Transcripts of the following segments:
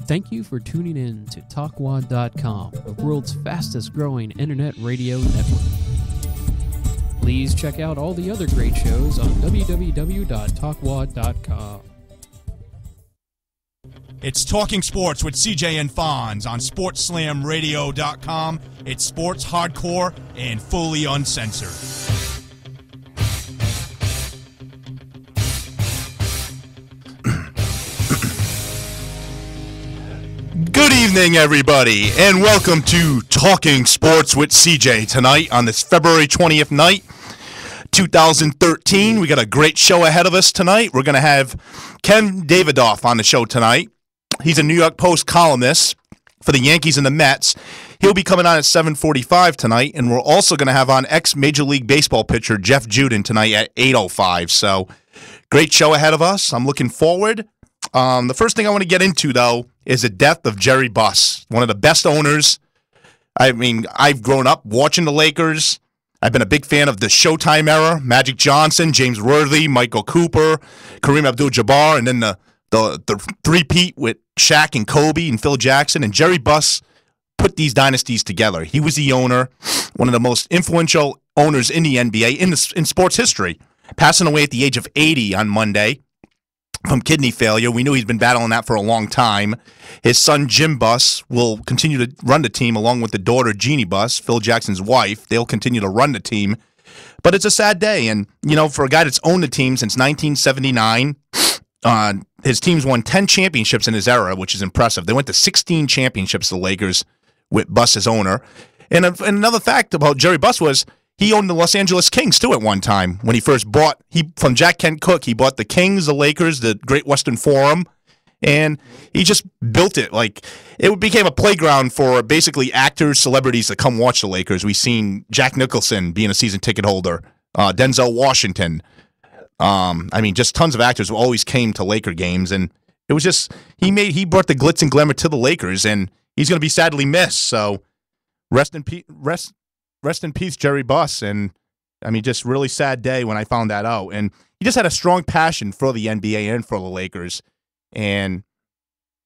Thank you for tuning in to Talkwad.com, the world's fastest growing internet radio network. Please check out all the other great shows on www.talkwad.com. It's Talking Sports with CJ and Fonz on SportsSlamRadio.com. It's sports hardcore and fully uncensored. Good evening, everybody, and welcome to Talking Sports with CJ tonight on this February 20th night, 2013. We got a great show ahead of us tonight. We're going to have Ken Davidoff on the show tonight. He's a New York Post columnist for the Yankees and the Mets. He'll be coming on at 7:45 tonight, and we're also going to have on ex-Major League Baseball pitcher Jeff Juden tonight at 8:05. So, great show ahead of us. I'm looking forward. The first thing I want to get into, though, is the death of Jerry Buss, one of the best owners. I mean, I've grown up watching the Lakers. I've been a big fan of the Showtime era, Magic Johnson, James Worthy, Michael Cooper, Kareem Abdul-Jabbar, and then the three-peat with Shaq and Kobe and Phil Jackson. And Jerry Buss put these dynasties together. He was the owner, one of the most influential owners in the NBA in sports history, passing away at the age of 80 on Monday from kidney failure. We knew he's been battling that for a long time. His son, Jim Buss, will continue to run the team along with the daughter, Jeannie Buss, Phil Jackson's wife. They'll continue to run the team. But it's a sad day. And, you know, for a guy that's owned the team since 1979, his team's won 10 championships in his era, which is impressive. They went to 16 championships, the Lakers, with Buss as owner. And another fact about Jerry Buss was he owned the Los Angeles Kings, too, at one time. When he first bought, from Jack Kent Cooke, he bought the Kings, the Lakers, the Great Western Forum, and he just built it. Like, it became a playground for basically actors, celebrities that come watch the Lakers. We've seen Jack Nicholson being a season ticket holder, Denzel Washington. I mean, just tons of actors who always came to Laker games, and it was just he brought the glitz and glamour to the Lakers, and he's going to be sadly missed. So, rest in peace, Jerry Buss. And I mean, just really sad day when I found that out. And he just had a strong passion for the NBA and for the Lakers. And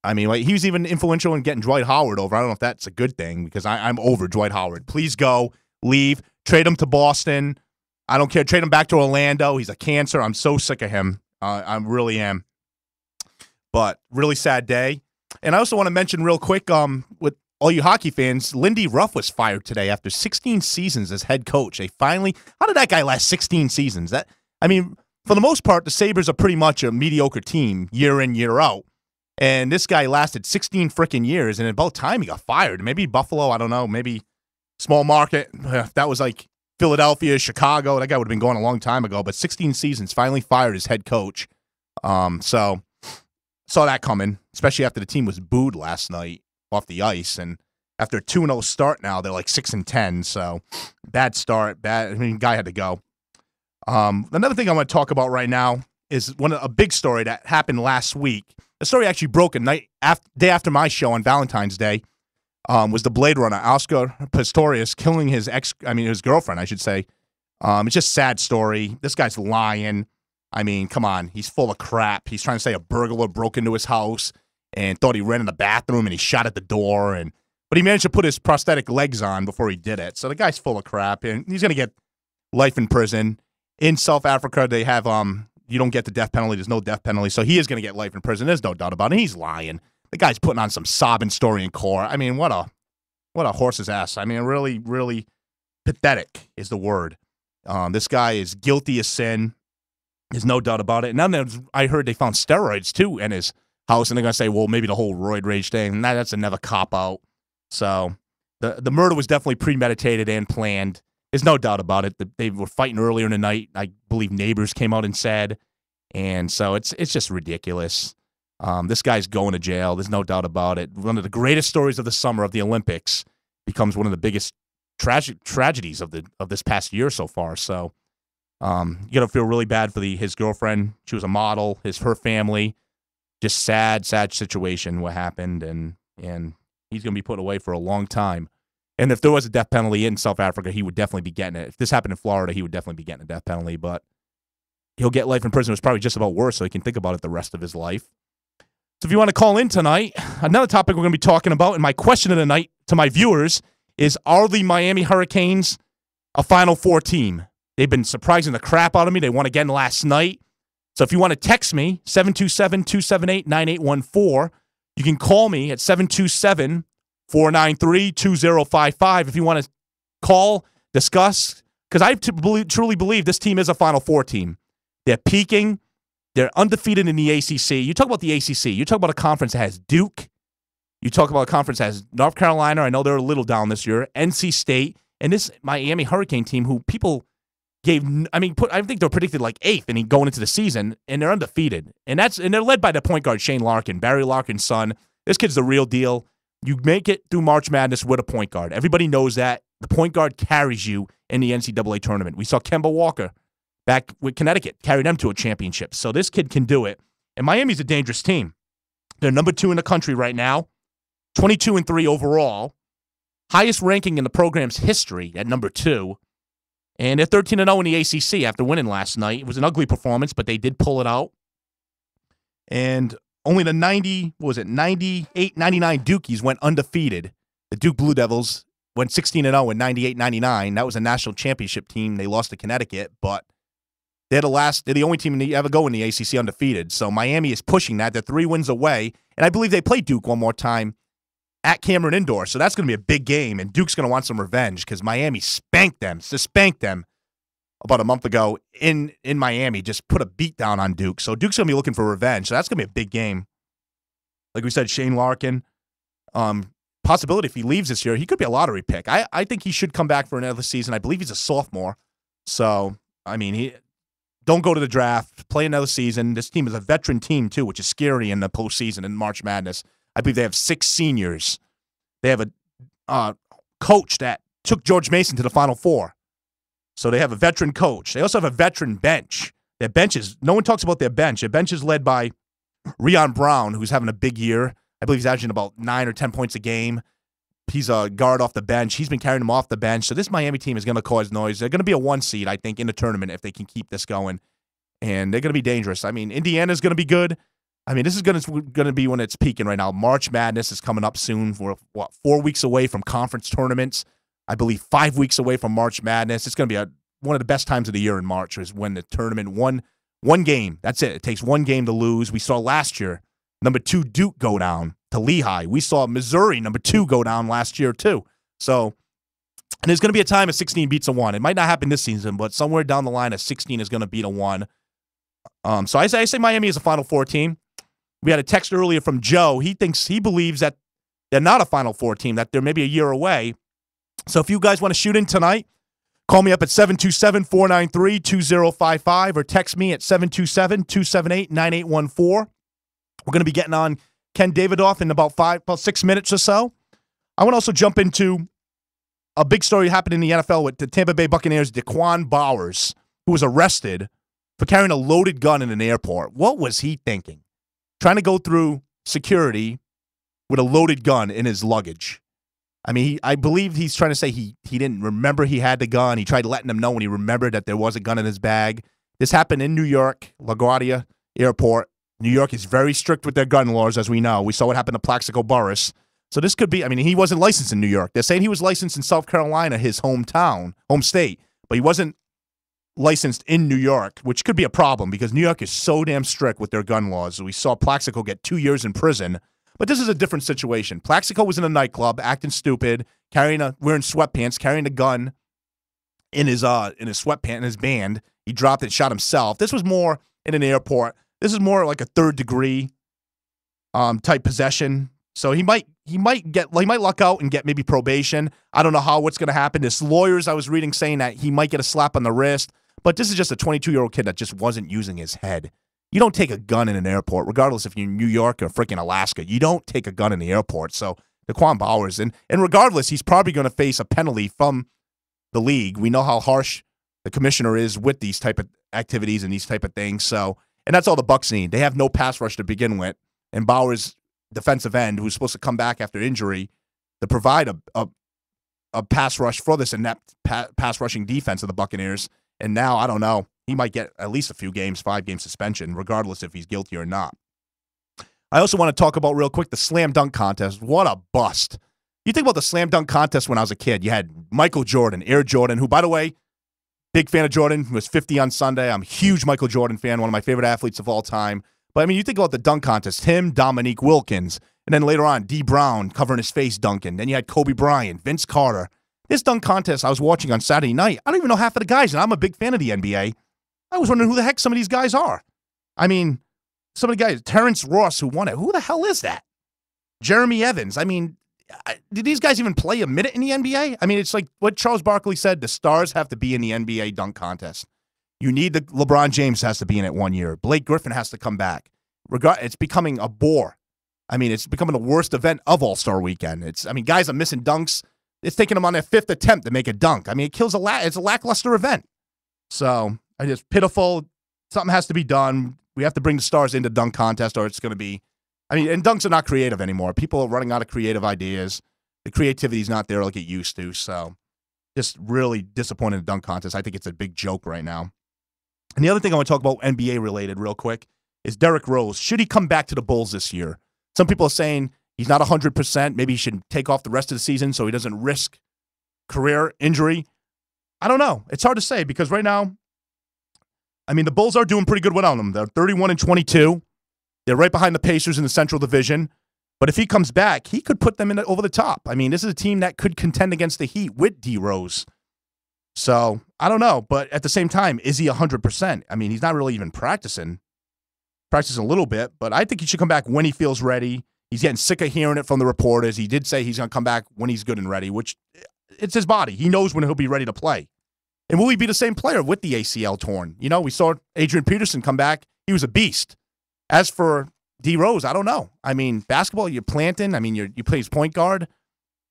I mean, like, he was even influential in getting Dwight Howard over. I don't know if that's a good thing, because I'm over Dwight Howard. Please go, leave, trade him to Boston. I don't care. Trade him back to Orlando. He's a cancer. I'm so sick of him. I really am. But really sad day. And I also want to mention real quick, with all you hockey fans, Lindy Ruff was fired today after 16 seasons as head coach. How did that guy last 16 seasons? I mean, for the most part, the Sabres are pretty much a mediocre team year in, year out. And this guy lasted 16 freaking years, and about time he got fired. Maybe Buffalo, I don't know, maybe small market. If that was like Philadelphia, Chicago, that guy would have been going a long time ago. But 16 seasons, finally fired as head coach. So saw that coming, especially after the team was booed last night off the ice. And after a 2-0 start now, they're like 6-10. So bad start. Guy had to go. Another thing I want to talk about right now is a big story that happened last week. The story actually broke day after my show on Valentine's Day. Was the Blade Runner, Oscar Pistorius, killing his girlfriend, I should say. It's just a sad story. This guy's lying. I mean, come on. He's full of crap. He's trying to say a burglar broke into his house and thought he ran in the bathroom and he shot at the door. But he managed to put his prosthetic legs on before he did it. So the guy's full of crap, and he's going to get life in prison. In South Africa, they have you don't get the death penalty. There's no death penalty. So he is going to get life in prison. There's no doubt about it. He's lying. The guy's putting on some sobbing story in court. I mean, what a horse's ass. I mean, really, really pathetic is the word. This guy is guilty of sin. There's no doubt about it. And then I heard they found steroids, too, in his house. And they're going to say, well, maybe the whole roid rage thing. That's another cop-out. So the murder was definitely premeditated and planned. There's no doubt about it. They were fighting earlier in the night. I believe neighbors came out and said. And so it's just ridiculous. This guy's going to jail. There's no doubt about it. One of the greatest stories of the summer of the Olympics becomes one of the biggest tragedies of this past year so far. So you got to feel really bad for his girlfriend. She was a model. Her family. Just sad situation what happened, and he's going to be put away for a long time. And if there was a death penalty in South Africa, he would definitely be getting it. If this happened in Florida, he would definitely be getting a death penalty. But he'll get life in prison. It's probably just about worse, so he can think about it the rest of his life. So if you want to call in tonight, another topic we're going to be talking about, and my question of the night to my viewers is, are the Miami Hurricanes a Final Four team? They've been surprising the crap out of me. They won again last night. So if you want to text me, 727-278-9814. You can call me at 727-493-2055 if you want to call, discuss, because I truly believe this team is a Final Four team. They're peaking. They're undefeated in the ACC. You talk about the ACC. You talk about a conference that has Duke. You talk about a conference that has North Carolina. I know they're a little down this year. NC State. And this Miami Hurricane team who people gave, I think they're predicted like 8th and going into the season, and they're undefeated. And they're led by the point guard, Shane Larkin, Barry Larkin's son. This kid's the real deal. You make it through March Madness with a point guard. Everybody knows that. The point guard carries you in the NCAA tournament. We saw Kemba Walker back with Connecticut, carry them to a championship. So this kid can do it. And Miami's a dangerous team. They're number 2 in the country right now, 22-3 overall. Highest ranking in the program's history at number 2. And they're 13-0 in the ACC after winning last night. It was an ugly performance, but they did pull it out. And only the 98, 99 Dukies went undefeated. The Duke Blue Devils went 16-0 in 98, 99. That was a national championship team. They lost to Connecticut, but they're the only team to ever go in the ACC undefeated. So Miami is pushing that. They're 3 wins away. And I believe they play Duke one more time at Cameron Indoor. So that's going to be a big game, and Duke's going to want some revenge because Miami spanked them about a month ago in Miami, just put a beat down on Duke. So Duke's going to be looking for revenge. So that's going to be a big game. Like we said, Shane Larkin, possibility if he leaves this year, he could be a lottery pick. I think he should come back for another season. I believe he's a sophomore. So, I mean, don't go to the draft, play another season. This team is a veteran team, too, which is scary in the postseason in March Madness. I believe they have 6 seniors. They have a coach that took George Mason to the Final Four. So they have a veteran coach. They also have a veteran bench. Their benches, no one talks about their bench. Their bench is led by Rion Brown, who's having a big year. I believe he's averaging about 9 or 10 points a game. He's a guard off the bench. He's been carrying them off the bench. So this Miami team is going to cause noise. They're going to be a 1 seed, I think, in the tournament if they can keep this going. And they're going to be dangerous. I mean, Indiana's going to be good. I mean, this is going to be when it's peaking right now. March Madness is coming up soon. We're, 4 weeks away from conference tournaments. I believe 5 weeks away from March Madness. It's going to be one of the best times of the year in March is when the tournament, one game. That's it. It takes 1 game to lose. We saw last year, number 2 Duke go down to Lehigh. We saw Missouri, number 2, go down last year too. So, and there's going to be a time a 16 beats a 1. It might not happen this season, but somewhere down the line, a 16 is going to beat a 1. So I say Miami is a Final Four team. We had a text earlier from Joe. He believes that they're not a Final Four team, that they're maybe a year away. So if you guys want to shoot in tonight, call me up at 727-493-2055 or text me at 727-278-9814. We're going to be getting on Ken Davidoff in about 6 minutes or so. I want to also jump into a big story happened in the NFL with the Tampa Bay Buccaneers' Daquan Bowers, who was arrested for carrying a loaded gun in an airport. What was he thinking? Trying to go through security with a loaded gun in his luggage. I mean, I believe he's trying to say he didn't remember he had the gun. He tried letting them know when he remembered that there was a gun in his bag. This happened in New York, LaGuardia Airport. New York is very strict with their gun laws, as we know. We saw what happened to Plaxico Burress. So this could be, I mean, he wasn't licensed in New York. They're saying he was licensed in South Carolina, his home state, but he wasn't licensed in New York, which could be a problem because New York is so damn strict with their gun laws. We saw Plaxico get 2 years in prison. But this is a different situation. Plaxico was in a nightclub, acting stupid, wearing sweatpants, carrying a gun in his sweatpants, in his band. He dropped it, shot himself. This was more in an airport. This is more like a 3rd degree type possession. So he might luck out and get maybe probation. I don't know what's going to happen. There's lawyers I was reading saying that he might get a slap on the wrist. But this is just a 22-year-old kid that just wasn't using his head. You don't take a gun in an airport, regardless if you're in New York or freaking Alaska. You don't take a gun in the airport. So Daquan Bowers, and regardless, he's probably going to face a penalty from the league. We know how harsh the commissioner is with these type of activities and these type of things. So, and that's all the Bucs need. They have no pass rush to begin with, and Bowers, defensive end, who's supposed to come back after injury to provide a pass rush for this inept pass rushing defense of the Buccaneers. And now, I don't know, he might get at least a few games, 5-game suspension, regardless if he's guilty or not. I also want to talk about real quick the slam dunk contest. What a bust. You think about the slam dunk contest when I was a kid. You had Michael Jordan, Air Jordan, who, by the way, big fan of Jordan, was 50 on Sunday. I'm a huge Michael Jordan fan, one of my favorite athletes of all time. But, I mean, you think about the dunk contest, him, Dominique Wilkins, and then later on, D. Brown covering his face dunking. Then you had Kobe Bryant, Vince Carter. This dunk contest I was watching on Saturday night, I don't even know half of the guys, and I'm a big fan of the NBA. I was wondering who the heck some of these guys are. I mean, some of the guys, Terrence Ross, who won it, who the hell is that? Jeremy Evans. I mean, did these guys even play a minute in the NBA? I mean, it's like what Charles Barkley said, the stars have to be in the NBA dunk contest. You need the LeBron James has to be in it 1 year. Blake Griffin has to come back. It's becoming a bore. I mean, it's becoming the worst event of All-Star Weekend. Guys are missing dunks. It's taking them on their fifth attempt to make a dunk. I mean, it kills it's a lackluster event. So, it's pitiful. Something has to be done. We have to bring the stars into dunk contest or it's going to be, and dunks are not creative anymore. People are running out of creative ideas. The creativity's not there like it used to. So, just really disappointed in the dunk contest. I think it's a big joke right now. And the other thing I want to talk about NBA related real quick is Derrick Rose. Should he come back to the Bulls this year? Some people are saying he's not 100%. Maybe he should take off the rest of the season so he doesn't risk career injury. I don't know. It's hard to say because right now, the Bulls are doing pretty good without him. They're 31-22. They're right behind the Pacers in the Central Division. But if he comes back, he could put them over the top. This is a team that could contend against the Heat with D. Rose. So, I don't know. But at the same time, is he 100%? He's not really even practicing. Practicing a little bit. But I think he should come back when he feels ready. He's getting sick of hearing it from the reporters. He did say he's going to come back when he's good and ready, which it's his body. He knows when he'll be ready to play. And will he be the same player with the ACL torn? We saw Adrian Peterson come back. He was a beast. As for D. Rose, I don't know. Basketball, you're planting. You play as point guard.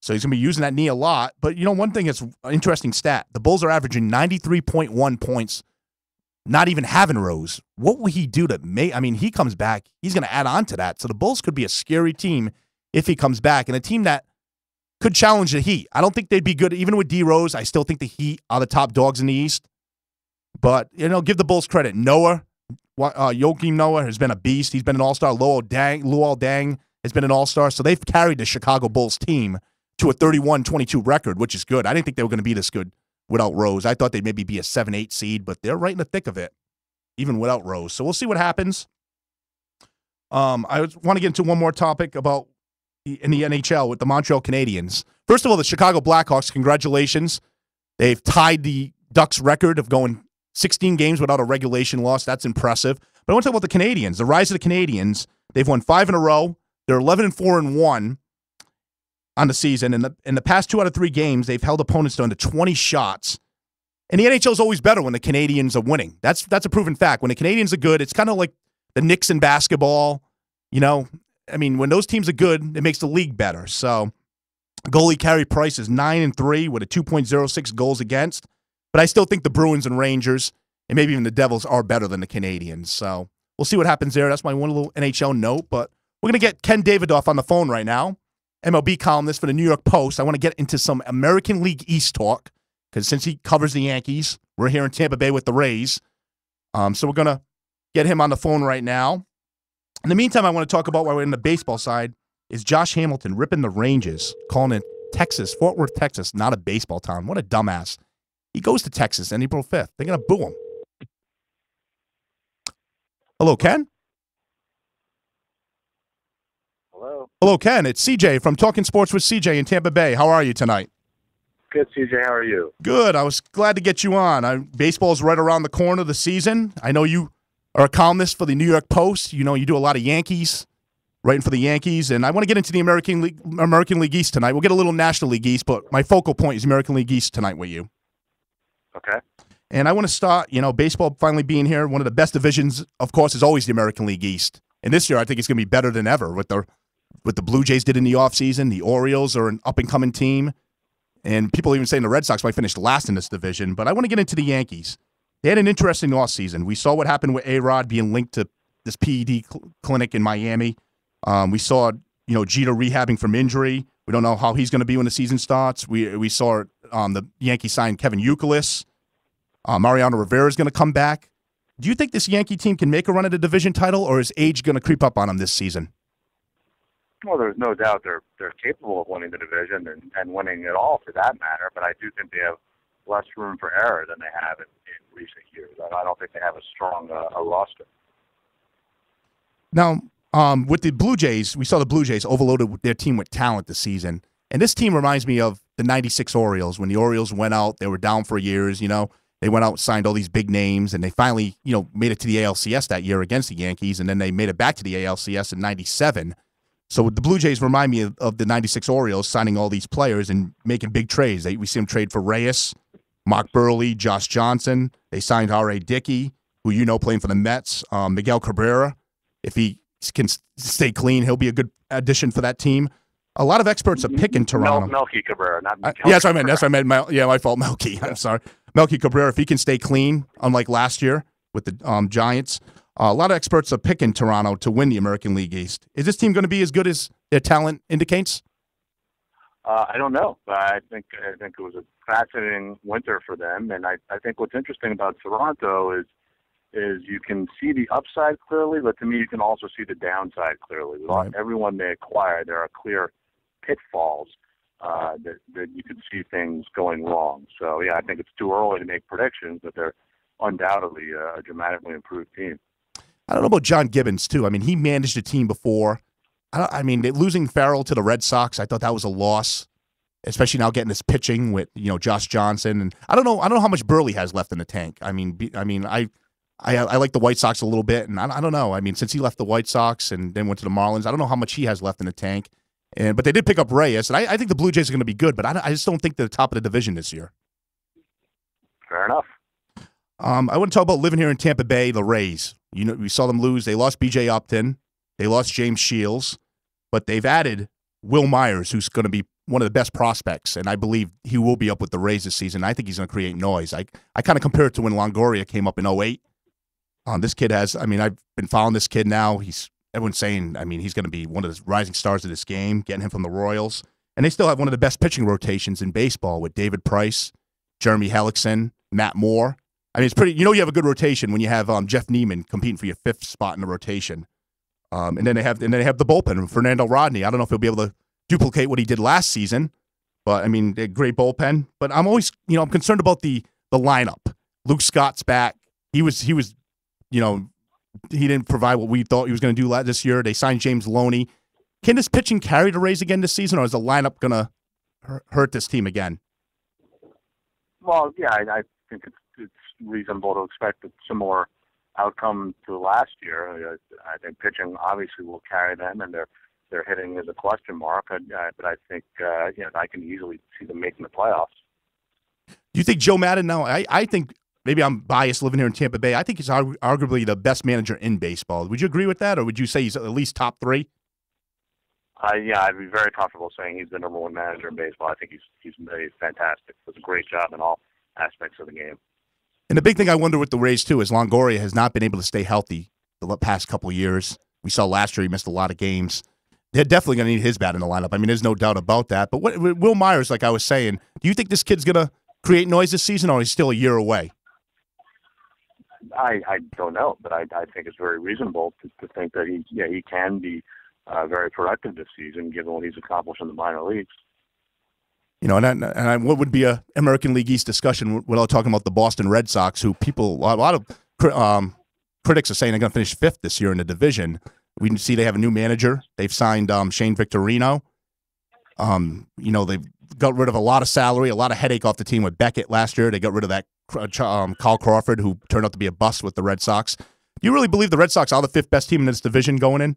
So he's going to be using that knee a lot. But, one thing that's an interesting stat. The Bulls are averaging 93.1 points, not even having Rose. What will he do to make? He comes back. He's going to add on to that. So the Bulls could be a scary team if he comes back. And a team that could challenge the Heat. I don't think they'd be good. Even with D. Rose, I still think the Heat are the top dogs in the East. But, give the Bulls credit. Joakim Noah has been a beast. He's been an all-star. Luol Deng has been an all-star. So they've carried the Chicago Bulls team to a 31-22 record, which is good. I didn't think they were going to be this good without Rose. I thought they'd maybe be a 7-8 seed, but they're right in the thick of it, even without Rose. So we'll see what happens. I want to get into one more topic about in the NHL with the Montreal Canadiens. First of all, the Chicago Blackhawks, congratulations. They've tied the Ducks record of going 16 games without a regulation loss. That's impressive. But I want to talk about the Canadiens. The rise of the Canadiens. They've won 5 in a row. They're 11-4-1 on the season. In the past 2 out of 3 games, they've held opponents to under 20 shots. And the NHL is always better when the Canadiens are winning. That's a proven fact. When the Canadiens are good, it's kind of like the Knicks in basketball. When those teams are good, it makes the league better. So goalie Carey Price is 9-3 with a 2.06 goals against. But I still think the Bruins and Rangers, and maybe even the Devils, are better than the Canadiens. So we'll see what happens there. That's my one little NHL note. But we're going to get Ken Davidoff on the phone right now, MLB columnist for the New York Post. I want to get into some American League East talk, because since he covers the Yankees, we're here in Tampa Bay with the Rays. So we're going to get him on the phone right now. In the meantime, I want to talk about, while we're in the baseball side, is Josh Hamilton ripping the Rangers, calling it Texas, Fort Worth, Texas, not a baseball town. What a dumbass. He goes to Texas on April 5th. They're going to boo him. Hello, Ken? Hello, Ken. It's CJ from Talking Sports with CJ in Tampa Bay. How are you tonight? Good, CJ. How are you? Good. I was glad to get you on. Baseball's right around the corner of the season. I know you are a columnist for the New York Post. You do a lot of Yankees, writing for the Yankees. And I want to get into the American League East tonight. We'll get a little National League East, but my focal point is American League East tonight with you. Okay. And I want to start, baseball finally being here. One of the best divisions, of course, is always the American League East. And this year, I think it's going to be better than ever with the Blue Jays did in the offseason. The Orioles are an up-and-coming team. And people are even saying the Red Sox might finish last in this division. But I want to get into the Yankees. They had an interesting offseason. We saw what happened with A-Rod being linked to this PED clinic in Miami. We saw, Jeter rehabbing from injury. We don't know how he's going to be when the season starts. We saw the Yankees sign Kevin Youkilis. Mariano Rivera is going to come back. Do you think this Yankee team can make a run at a division title, or is age going to creep up on them this season? Well, there's no doubt they're capable of winning the division and winning it all for that matter, but I do think they have less room for error than they have in recent years. I don't think they have a strong a roster. Now, with the Blue Jays, we saw the Blue Jays overloaded their team with talent this season. And this team reminds me of the 96 Orioles. When the Orioles went out, they were down for years, They went out and signed all these big names, and they finally, made it to the ALCS that year against the Yankees, and then they made it back to the ALCS in 97. So the Blue Jays remind me of the 96 Orioles signing all these players and making big trades. We see them trade for Reyes, Mark Burley, Josh Johnson. They signed R.A. Dickey, who playing for the Mets, Miguel Cabrera. If he can stay clean, he'll be a good addition for that team. A lot of experts are picking Toronto. Melky Cabrera, not Miguel That's what I Cabrera. meant. That's what I meant. My fault, Melky. I'm sorry. Melky Cabrera, if he can stay clean, unlike last year with the Giants. A lot of experts are picking Toronto to win the American League East. Is this team going to be as good as their talent indicates? I don't know, but I think it was a fascinating winter for them, and I think what's interesting about Toronto is you can see the upside clearly, but to me you can also see the downside clearly. With everyone they acquire, there are clear pitfalls that you can see things going wrong. So yeah, I think it's too early to make predictions, but they're undoubtedly a dramatically improved team. I don't know about John Gibbons too. I mean, he managed a team before. Losing Farrell to the Red Sox, I thought that was a loss, especially now getting this pitching with Josh Johnson, and I don't know how much Burley has left in the tank. I like the White Sox a little bit, and I don't know. I mean, since he left the White Sox and then went to the Marlins, I don't know how much he has left in the tank. But they did pick up Reyes, and I think the Blue Jays are going to be good, but I just don't think they're the top of the division this year. Fair enough. I want to talk about living here in Tampa Bay, the Rays. We saw them lose. They lost B.J. Upton. They lost James Shields. But they've added Will Myers, who's going to be one of the best prospects, and I believe he will be up with the Rays this season. I think he's going to create noise. I kind of compare it to when Longoria came up in 2008. This kid has, I've been following this kid now. Everyone's saying, he's going to be one of the rising stars of this game, getting him from the Royals. And they still have one of the best pitching rotations in baseball with David Price, Jeremy Hellickson, Matt Moore. It's pretty, you have a good rotation when you have Jeff Neiman competing for your fifth spot in the rotation. And then they have the bullpen, Fernando Rodney. I don't know if he'll be able to duplicate what he did last season, but a great bullpen. But I'm always, I'm concerned about the lineup. Luke Scott's back. He didn't provide what we thought he was going to do this year. They signed James Loney. Can this pitching carry the Rays again this season, or is the lineup going to hurt this team again? Well, yeah, I think it's reasonable to expect a similar outcome to last year. I think pitching obviously will carry them, and their hitting is a question mark. But I think I can easily see them making the playoffs. Do you think Joe Maddon now? I think. Maybe I'm biased living here in Tampa Bay. I think he's arguably the best manager in baseball. Would you agree with that, or would you say he's at least top three? I'd be very comfortable saying he's the number one manager in baseball. I think he's fantastic. Does a great job in all aspects of the game. And the big thing I wonder with the Rays, too, is Longoria has not been able to stay healthy the past couple of years. We saw last year he missed a lot of games. They're definitely going to need his bat in the lineup. There's no doubt about that. But Will Myers, like I was saying, do you think this kid's going to create noise this season, or he's still a year away? I don't know, but I think it's very reasonable to think that he can be very productive this season, given what he's accomplished in the minor leagues. What would be a American League East discussion without talking about the Boston Red Sox, who a lot of critics are saying they're going to finish fifth this year in the division. We see they have a new manager. They've signed Shane Victorino. They've got rid of a lot of salary, a lot of headache off the team with Beckett last year. They got rid of that Carl Crawford, who turned out to be a bust with the Red Sox. Do you really believe the Red Sox are the fifth best team in this division going in?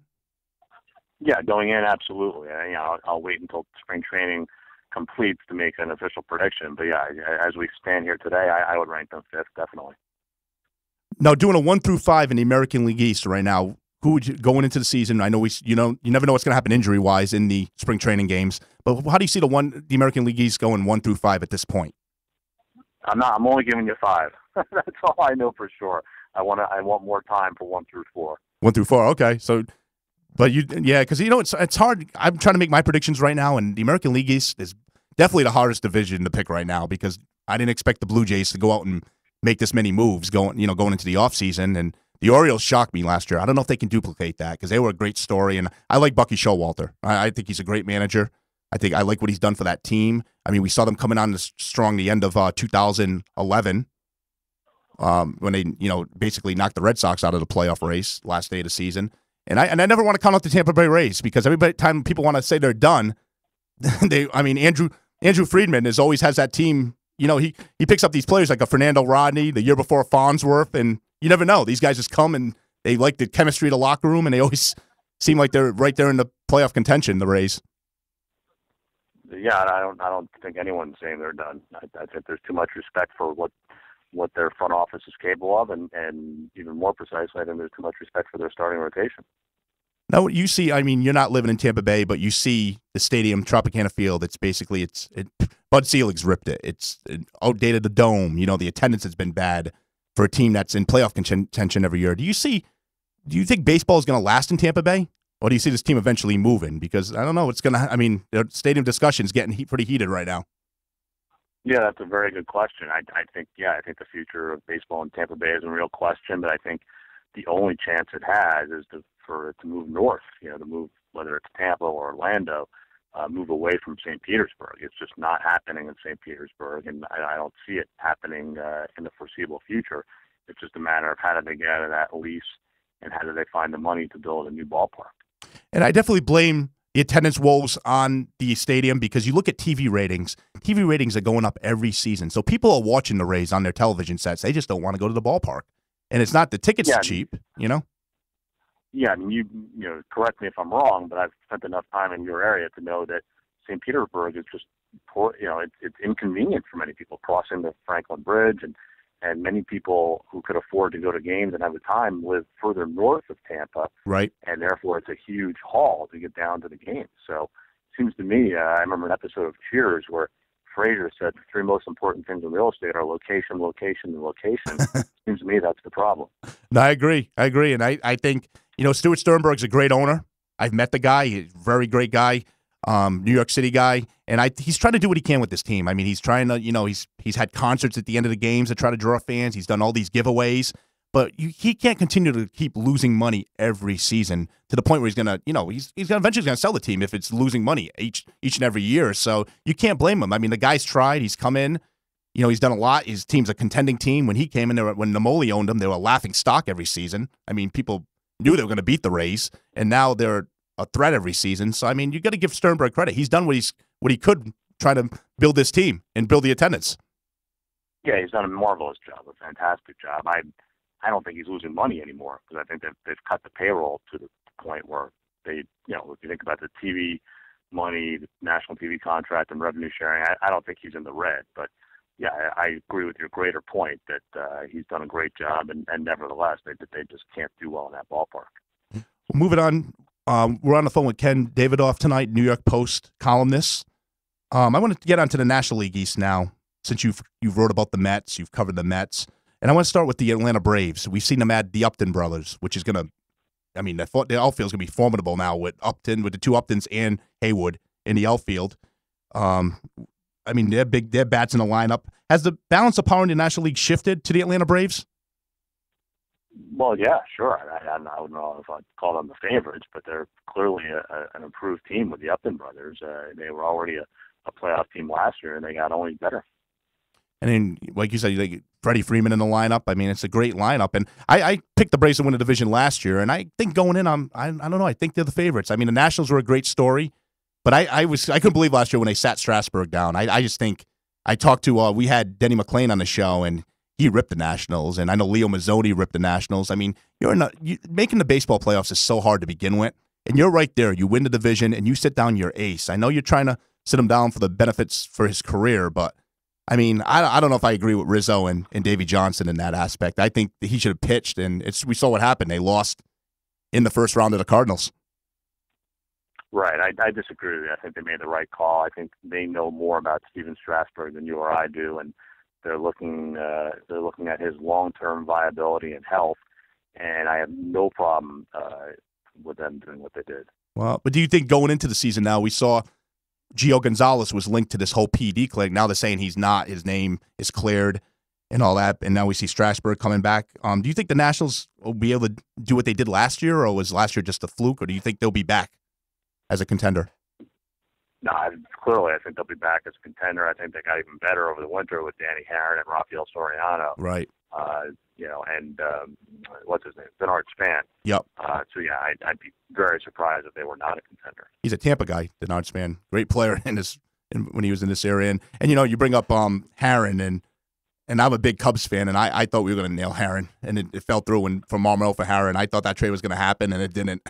Yeah, going in, absolutely. I'll wait until spring training completes to make an official prediction. But yeah, as we stand here today, I would rank them fifth, definitely. Now, doing a 1 through 5 in the American League East right now, who would you going into the season? I know you never know what's going to happen injury wise in the spring training games. But how do you see the American League East going 1 through 5 at this point? I'm only giving you 5. That's all I know for sure. I want more time for 1 through 4. 1 through 4, okay. So, but because it's hard. I'm trying to make my predictions right now, and the American League East is definitely the hardest division to pick right now because I didn't expect the Blue Jays to go out and make this many moves going into the offseason, and The Orioles shocked me last year. I don't know if they can duplicate that because they were a great story, and I like Bucky Showalter. I think he's a great manager. I like what he's done for that team. I mean, we saw them coming on strong the end of 2011 when they, basically knocked the Red Sox out of the playoff race last day of the season. And I never want to count out the Tampa Bay Rays because every time people want to say they're done, Andrew Friedman always has that team. He picks up these players like a Fernando Rodney the year before Farnsworth, and you never know. These guys just come and they like the chemistry of the locker room, and they always seem like they're right there in the playoff contention, the Rays. Yeah, I don't think anyone's saying they're done. I think there's too much respect for what their front office is capable of, and even more precisely, I think there's too much respect for their starting rotation. Now, you see, you're not living in Tampa Bay, but you see the stadium, Tropicana Field. It's basically, Bud Selig's ripped it. It's outdated the dome. The attendance has been bad for a team that's in playoff contention every year. Do you think baseball is going to last in Tampa Bay? Or do you see this team eventually moving? Because I don't know. The stadium discussion is getting pretty heated right now. Yeah, that's a very good question. I think the future of baseball in Tampa Bay is a real question, but I think the only chance it has is for it to move north, to move, whether it's Tampa or Orlando, move away from St. Petersburg. It's just not happening in St. Petersburg, and I don't see it happening in the foreseeable future. It's just a matter of how do they get out of that lease and how do they find the money to build a new ballpark. And I definitely blame the attendance woes on the stadium because you look at TV ratings. TV ratings are going up every season. So people are watching the Rays on their television sets. They just don't want to go to the ballpark. And it's not the tickets are cheap, Yeah, you correct me if I'm wrong, but I've spent enough time in your area to know that St. Petersburg is just poor. It's inconvenient for many people crossing the Franklin Bridge, and many people who could afford to go to games and have the time live further north of Tampa. Right. And therefore it's a huge haul to get down to the games. So it seems to me, I remember an episode of Cheers where Fraser said the three most important things in real estate are location, location, and location. Seems to me that's the problem. No, I agree. And I think, Stuart Sternberg's a great owner. I've met the guy. He's a very great guy, New York City guy. And he's trying to do what he can with this team. He's trying to, he's had concerts at the end of the games to try to draw fans. He's done all these giveaways. But he can't continue to keep losing money every season to the point where he's going to, he's eventually going to sell the team if it's losing money each and every year. So you can't blame him. The guy's tried. He's come in. He's done a lot. His team's a contending team. When he came in, when Namoli owned them, they were a laughing stock every season. People knew they were going to beat the Rays, and now they're a threat every season. So, you got to give Sternberg credit. He's done what he could try to build this team and build the attendance. Yeah, he's done a marvelous job, a fantastic job. I don't think he's losing money anymore because I think they've cut the payroll to the point where they, if you think about the TV money, the national TV contract and revenue sharing, I don't think he's in the red. But yeah, I agree with your greater point that he's done a great job, and nevertheless, they just can't do well in that ballpark. Well, moving on, we're on the phone with Ken Davidoff tonight, New York Post columnist. I want to get onto the National League East now, since you've wrote about the Mets, you've covered the Mets. And I want to start with the Atlanta Braves. We've seen them add the Upton brothers, which is going to, the outfield is going to be formidable now with the two Uptons and Haywood in the outfield. They're bats in the lineup. Has the balance of power in the National League shifted to the Atlanta Braves? Well, yeah, sure. I don't know if I'd call them the favorites, but they're clearly an improved team with the Upton brothers. They were already a playoff team last year, and they got only better. And then, like you said, Freddie Freeman in the lineup. It's a great lineup. And I picked the Braves to win the division last year, and I think going in, I don't know. I think they're the favorites. The Nationals were a great story, but I couldn't believe last year when they sat Strasburg down. I just think I talked to we had Denny McClain on the show, and he ripped the Nationals, and I know Leo Mazzoni ripped the Nationals. Making the baseball playoffs is so hard to begin with, and you're right there. You win the division, and you sit down your ace. I know you're trying to sit him down for the benefits for his career, but I don't know if I agree with Rizzo and Davey Johnson in that aspect. I think he should have pitched, and we saw what happened. They lost in the first round of the Cardinals. Right. I disagree with you. I think they made the right call. I think they know more about Steven Strasburg than you or I do, and they're looking at his long-term viability and health, and I have no problem with them doing what they did. Well, but do you think going into the season now, we saw Gio Gonzalez was linked to this whole PD clinic. Now they're saying he's not. His name is cleared. and all that, and now we see Strasburg coming back. Do you think the Nationals will be able to do what they did last year, or was last year just a fluke, or do you think they'll be back as a contender? No, clearly I think they'll be back as a contender. I think they got even better over the winter with Danny Herron and Rafael Soriano. Right. And what's his name? Bernard Span. Yep. So yeah, I'd be very surprised if they were not a contender. He's a Tampa guy, Bernard Span. Great player when he was in this area. And you bring up Herron, and I'm a big Cubs fan, and I thought we were going to nail Herron, and it fell through from Marmol for Herron. I thought that trade was going to happen, and it didn't.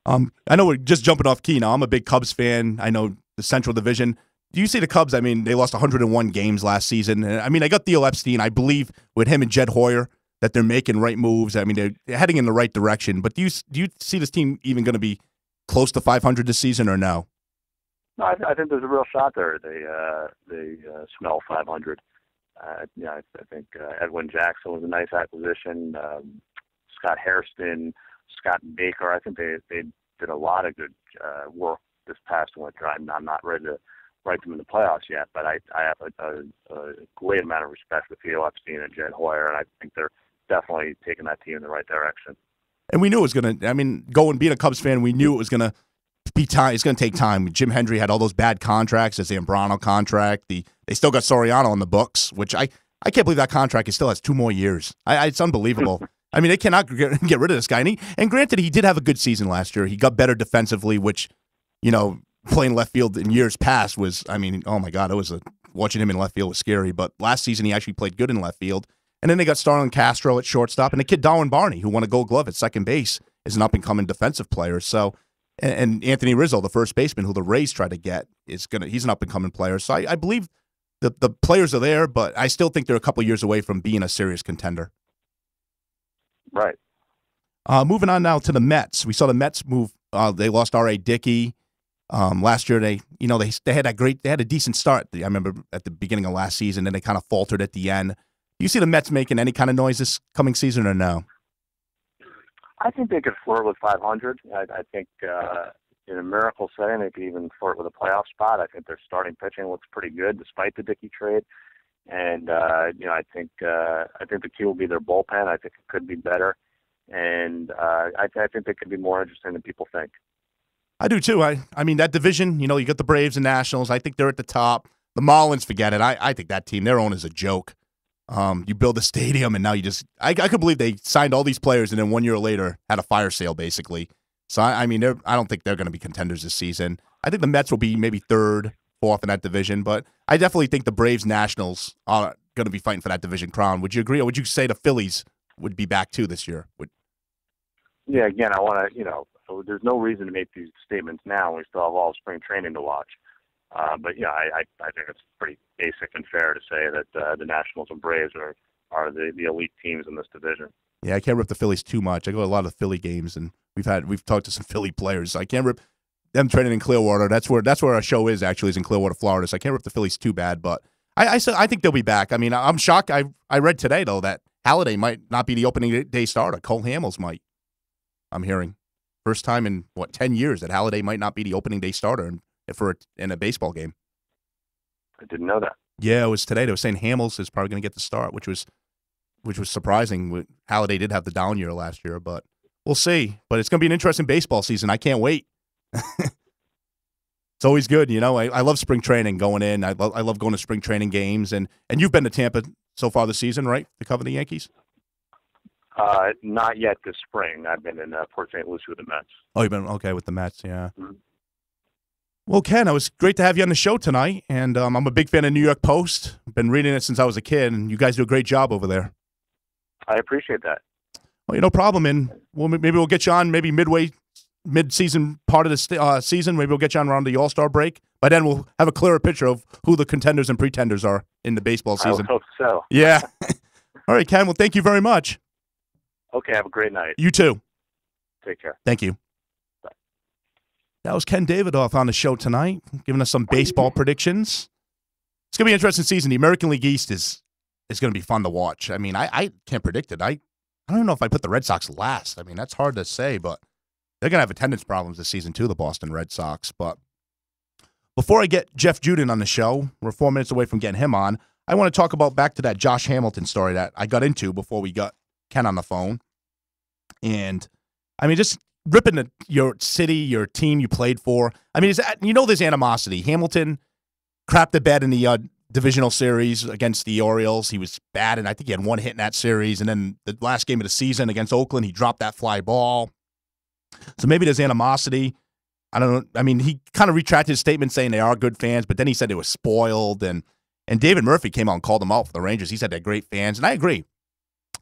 I know we're just jumping off key now. I'm a big Cubs fan. I know the Central Division. Do you see the Cubs? I mean, they lost 101 games last season. And, I mean, I got Theo Epstein. I believe with him and Jed Hoyer that they're making right moves. I mean, they're heading in the right direction. But do you see this team even going to be close to 500 this season or no? No, I think there's a real shot there. They smell 500. I think Edwin Jackson was a nice acquisition. Scott Hairston, Scott Baker. I think they did a lot of good work this past winter. I'm not ready to write them in the playoffs yet, but I have a great amount of respect for Theo Epstein and Jed Hoyer, and I think they're definitely taking that team in the right direction. And we knew it was going to. I mean, being a Cubs fan, we knew it was going to be time. It's going to take time. Jim Hendry had all those bad contracts. There's the Zambrano contract. They still got Soriano on the books, which I can't believe that contract still has 2 more years. It's unbelievable. I mean, they cannot get rid of this guy. And granted, he did have a good season last year. He got better defensively, which, playing left field in years past was, I mean, oh my God, watching him in left field was scary. But last season, he actually played good in left field. And then they got Starlin Castro at shortstop, and the kid Darwin Barney, who won a Gold Glove at second base, is an up-and-coming defensive player. So, and Anthony Rizzo, the first baseman, who the Rays try to get, he's an up-and-coming player. So I believe the players are there, but I still think they're a couple years away from being a serious contender. Right. Moving on now to the Mets. We saw the Mets move. They lost R.A. Dickey. Last year, they had a decent start. I remember at the beginning of last season, and they kind of faltered at the end. Do you see the Mets making any kind of noise this coming season or no? I think they could flirt with 500. I think in a miracle setting, they could even flirt with a playoff spot. I think their starting pitching looks pretty good despite the Dickey trade. And I think the key will be their bullpen. I think it could be better, and I think they could be more interesting than people think. I do too. I mean that division. You got the Braves and Nationals. I think they're at the top. The Marlins, forget it. I think that team, their owner's a joke. You build a stadium, and now you just I could believe they signed all these players, and then 1 year later had a fire sale basically. So I mean, I don't think they're going to be contenders this season. I think the Mets will be maybe 3rd, 4th in that division, but I definitely think the Braves Nationals are going to be fighting for that division crown. Would you agree, or would you say the Phillies would be back too this year? Yeah, again, I want to, there's no reason to make these statements now when we still have all spring training to watch. But yeah, I think it's pretty basic and fair to say that the Nationals and Braves are the elite teams in this division. Yeah, I can't rip the Phillies too much. I go to a lot of Philly games, and we've talked to some Philly players. So I can't rip them training in Clearwater. That's where our show is actually, is in Clearwater, Florida. So I can't rip the Phillies too bad, but I think they'll be back. I mean, I'm shocked. I read today though that Halladay might not be the opening day starter. Cole Hamels might. I'm hearing first time in 10 years that Halladay might not be the opening day starter in a baseball game. I didn't know that. Yeah, it was today. They were saying Hamels is probably going to get the start, which was surprising. Halladay did have the down year last year, but we'll see. But it's going to be an interesting baseball season. I can't wait. It's always good, I love spring training going in. I love going to spring training games, and you've been to Tampa so far this season, right, to cover the Yankees? Not yet this spring. I've been in Port St. Lucie with the Mets. Oh, you've been okay with the Mets, yeah. Mm-hmm. Well, Ken, it was great to have you on the show tonight, and I'm a big fan of New York Post. I've been reading it since I was a kid, and you guys do a great job over there. I appreciate that. Well, no problem, and maybe we'll get you on maybe mid-season part of the season. Maybe we'll get you on around the All-Star break. By then, we'll have a clearer picture of who the contenders and pretenders are in the baseball season. I hope so. Yeah. All right, Ken. Well, thank you very much. Okay, have a great night. You too. Take care. Thank you. Bye. That was Ken Davidoff on the show tonight, giving us some baseball predictions. It's going to be an interesting season. The American League East is going to be fun to watch. I mean, I can't predict it. I don't know if I put the Red Sox last. I mean, that's hard to say, but they're going to have attendance problems this season too, the Boston Red Sox. But before I get Jeff Juden on the show, we're 4 minutes away from getting him on. I want to talk about back to that Josh Hamilton story that I got into before we got Ken on the phone. And, I mean, just ripping your city, your team you played for. I mean, there's animosity. Hamilton crapped the bed in the divisional series against the Orioles. He was bad, and I think he had one hit in that series. And then the last game of the season against Oakland, he dropped that fly ball. So maybe there's animosity. I don't know. I mean, he kind of retracted his statement saying they are good fans, but then he said they were spoiled. And David Murphy came out and called them out for the Rangers. He said they're great fans, and I agree.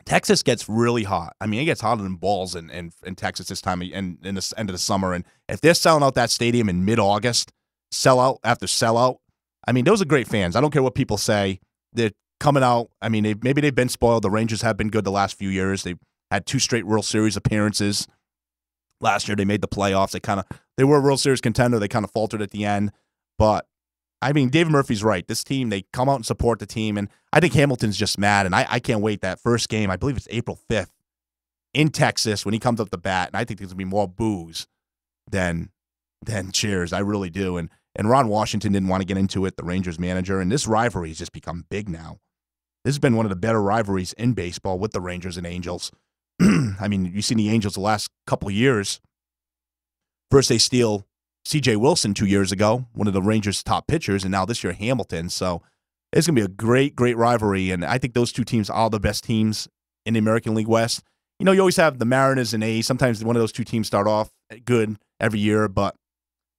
Texas gets really hot. I mean, it gets hotter than balls in Texas this time in the end of the summer. And if they're selling out that stadium in mid-August, sellout after sellout, I mean, those are great fans. I don't care what people say. They're coming out. I mean, maybe they've been spoiled. The Rangers have been good the last few years. They've had 2 straight World Series appearances. Last year they made the playoffs. They were a World Series contender. They kind of faltered at the end. But, I mean, David Murphy's right. This team, they come out and support the team. And I think Hamilton's just mad. And I can't wait that first game. I believe it's April 5th in Texas when he comes up the bat. And I think there's going to be more boos than cheers. I really do. And Ron Washington didn't want to get into it, the Rangers manager. And this rivalry has just become big now. This has been one of the better rivalries in baseball with the Rangers and Angels. I mean, you've seen the Angels the last couple of years. First, they steal C.J. Wilson 2 years ago, one of the Rangers' top pitchers, and now this year Hamilton. So it's going to be a great, great rivalry. And I think those two teams are the best teams in the American League West. You know, you always have the Mariners and A's. Sometimes one of those two teams start off good every year, but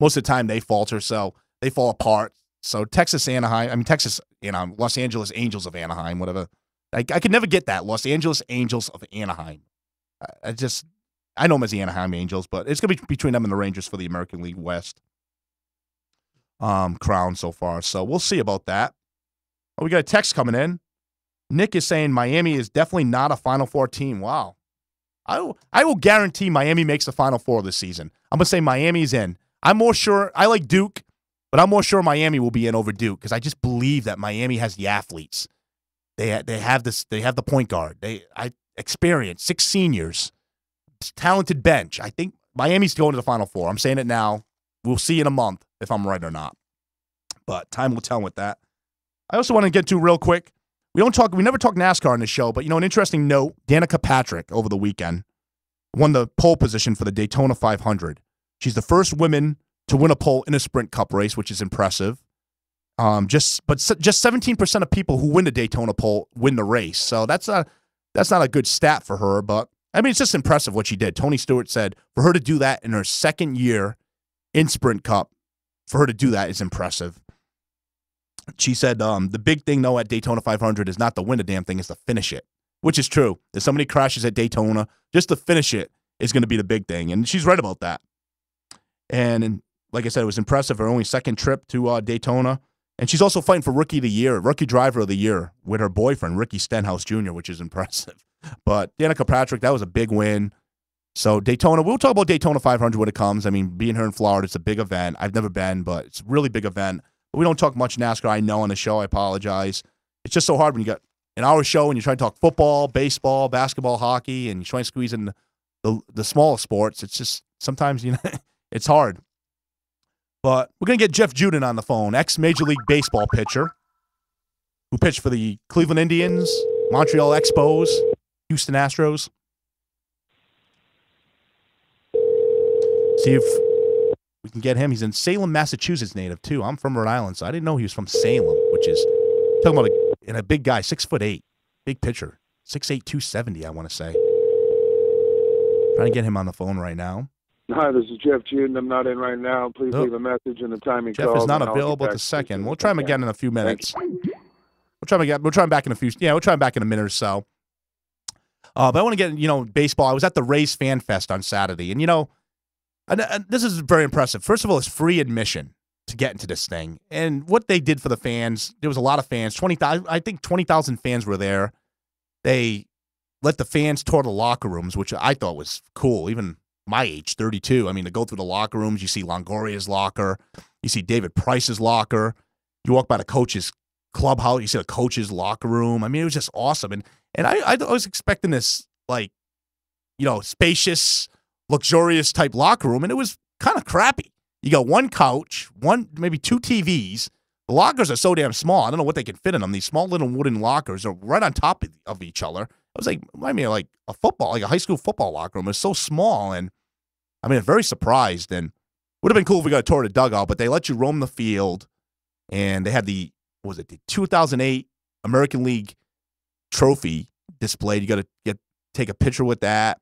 most of the time they falter, so they fall apart. So Texas, Los Angeles Angels of Anaheim, whatever. I could never get that. Los Angeles Angels of Anaheim. I know them as the Anaheim Angels, but it's going to be between them and the Rangers for the American League West crown so far. So we'll see about that. Oh, we got a text coming in. Nick is saying Miami is definitely not a Final Four team. Wow. I will guarantee Miami makes the Final Four this season. I'm going to say Miami's in. I'm more sure. I like Duke, but I'm more sure Miami will be in over Duke because I just believe that Miami has the athletes. They have this. They have the point guard. I experience 6 seniors, talented bench. I think Miami's going to the Final Four. I'm saying it now. We'll see in a month if I'm right or not. But time will tell with that. I also want to get to real quick. We never talk NASCAR on the show, but an interesting note. Danica Patrick over the weekend won the pole position for the Daytona 500. She's the first woman to win a pole in a sprint cup race, which is impressive. Just 17% of people who win the Daytona pole win the race. So that's not a good stat for her, but I mean, it's just impressive what she did. Tony Stewart said for her to do that in her second year in Sprint Cup, for her to do that is impressive. She said the big thing, though, at Daytona 500 is not to win the damn thing, is to finish it, which is true. There's so many crashes at Daytona. Just to finish it is going to be the big thing, and she's right about that. And like I said, it was impressive, her only second trip to Daytona. And she's also fighting for Rookie of the Year, Rookie Driver of the Year with her boyfriend, Ricky Stenhouse Jr., which is impressive. But Danica Patrick, that was a big win. So Daytona, we'll talk about Daytona 500 when it comes. I mean, being here in Florida, it's a big event. I've never been, but it's a really big event. But we don't talk much NASCAR, I know, on the show. I apologize. It's just so hard when you got an hour show and you try to talk football, baseball, basketball, hockey, and you try to squeeze in the smaller sports. It's just sometimes, it's hard. But we're going to get Jeff Juden on the phone, ex-Major League Baseball pitcher who pitched for the Cleveland Indians, Montreal Expos, Houston Astros. See if we can get him. He's in Salem, Massachusetts native, too. I'm from Rhode Island, so I didn't know he was from Salem, which is, talking about a big guy, 6'8", big pitcher, 6'8", 270, I want to say. Trying to get him on the phone right now. Hi, this is Jeff Juden. I'm not in right now. Please leave a message and the time he calls. Jeff is not available at the second. We'll try him again in a few minutes. We'll try him again. We'll try him back in a few. Yeah, we'll try him back in a minute or so. But I want to get baseball. I was at the Rays Fan Fest on Saturday, and and this is very impressive. First of all, it's free admission to get into this thing, and what they did for the fans. There was a lot of fans. 20,000. I think 20,000 fans were there. They let the fans tour the locker rooms, which I thought was cool. Even my age, 32. I mean, to go through the locker rooms, you see Longoria's locker, you see David Price's locker, you walk by the coach's clubhouse, you see the coach's locker room. I mean, it was just awesome. And I was expecting this, spacious, luxurious type locker room, and it was kind of crappy. You got one couch, maybe 2 TVs, The lockers are so damn small. I don't know what they can fit in them. These small little wooden lockers are right on top of each other. It was like, remind me of like a football, like a high school football locker room. It's so small, and I mean, I'm very surprised. And would have been cool if we got a tour of the dugout, but they let you roam the field, and they had the 2008 American League trophy displayed. You got to take a picture with that.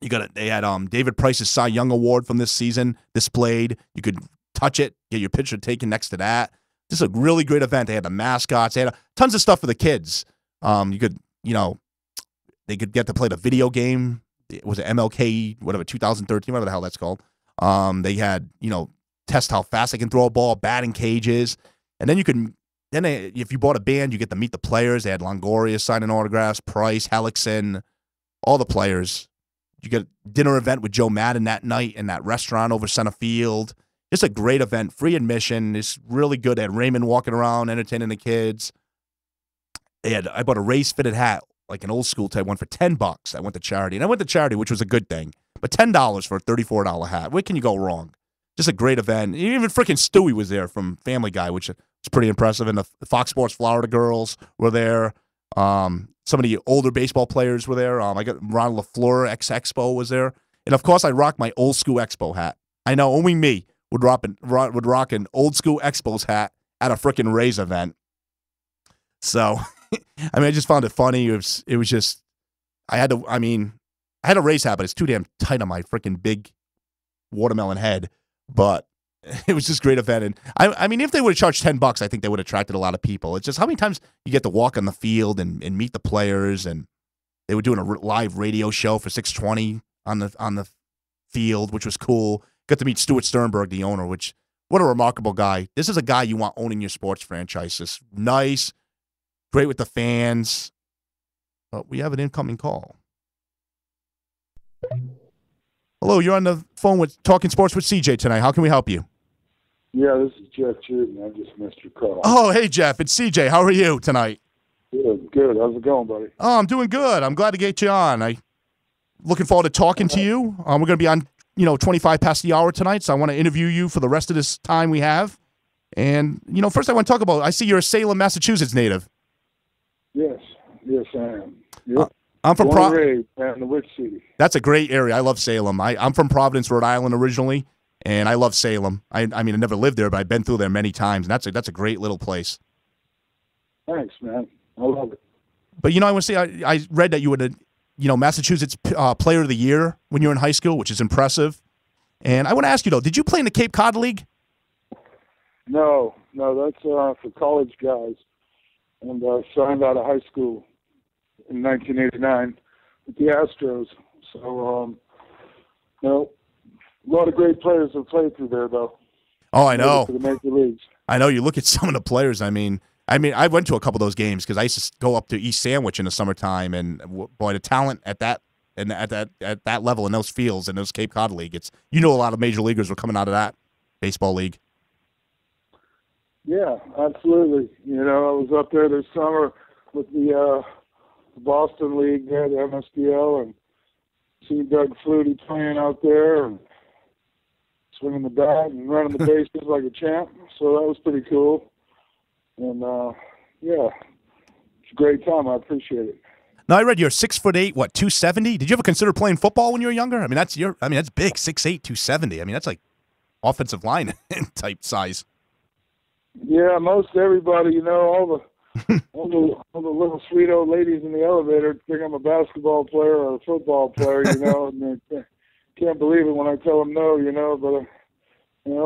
They had David Price's Cy Young Award from this season displayed. You could touch it, get your picture taken next to that. This is a really great event. They had the mascots. They had tons of stuff for the kids. They could get to play the video game. Was it MLK, whatever, 2013, whatever the hell that's called. They had, test how fast they can throw a ball, batting cages. And then if you bought a band, you get to meet the players. They had Longoria signing autographs, Price, Hellickson, all the players. You get a dinner event with Joe Madden that night in that restaurant over center field. Just a great event, free admission. It's really good. They had Raymond walking around, entertaining the kids. I bought a race-fitted hat, like an old school type one, for $10. I went to charity. And I went to charity, which was a good thing. But $10 for a $34 hat. Where can you go wrong? Just a great event. Even freaking Stewie was there from Family Guy, which was pretty impressive. And the Fox Sports Florida girls were there. Some of the older baseball players were there. I got Ron LaFleur, ex-Expo was there. And, of course, I rocked my old school Expo hat. I know, only me would rock an old school Expos hat at a freaking Rays event. So, I mean, I just found it funny. It was just, I had a Rays hat, but it's too damn tight on my freaking big watermelon head. But it was just a great event. And I mean, if they would have charged $10, I think they would have attracted a lot of people. It's just how many times you get to walk on the field and meet the players. And they were doing a live radio show for 620 on the field, which was cool. Got to meet Stuart Sternberg, the owner, what a remarkable guy. This is a guy you want owning your sports franchise. Just nice, great with the fans. But we have an incoming call. Hello, you're on the phone with Talking Sports with CJ tonight. How can we help you? Yeah, this is Jeff Chuden. I just missed your call. Oh, hey, Jeff. It's CJ. How are you tonight? Good. How's it going, buddy? Oh, I'm doing good. I'm glad to get you on. Looking forward to talking to you. We're going to be on 25 past the hour tonight, so I want to interview you for the rest of this time we have. And, first I want to talk about, I see you're a Salem, Massachusetts native. Yes, I am. Yep. I'm from Providence, in the Witch City. That's a great area. I love Salem. I'm from Providence, Rhode Island originally, and I love Salem. I mean, I never lived there, but I've been through there many times, and that's a great little place. Thanks, man. I love it. But, I want to say, I read that you were Massachusetts Player of the Year when you were in high school, which is impressive. And I want to ask you, though, did you play in the Cape Cod League? No, that's for college guys. And I signed out of high school in 1989 with the Astros. So, a lot of great players have played through there, though. Oh, I know. For the major leagues. I know. You look at some of the players. I mean, I went to a couple of those games because I used to go up to East Sandwich in the summertime, and boy, the talent at that level in those fields in those Cape Cod League, a lot of major leaguers were coming out of that baseball league. Yeah, absolutely. I was up there this summer with the Boston League there, the MSDL, and seen Doug Flutie playing out there and swinging the bat and running the bases like a champ. So that was pretty cool. And, it's a great time. I appreciate it. Now, I read you're 6'8", 270? Did you ever consider playing football when you were younger? I mean, that's big, 6'8", 270. I mean, that's like offensive line type size. Yeah, most everybody, all the little sweet old ladies in the elevator think I'm a basketball player or a football player, and they can't believe it when I tell them no,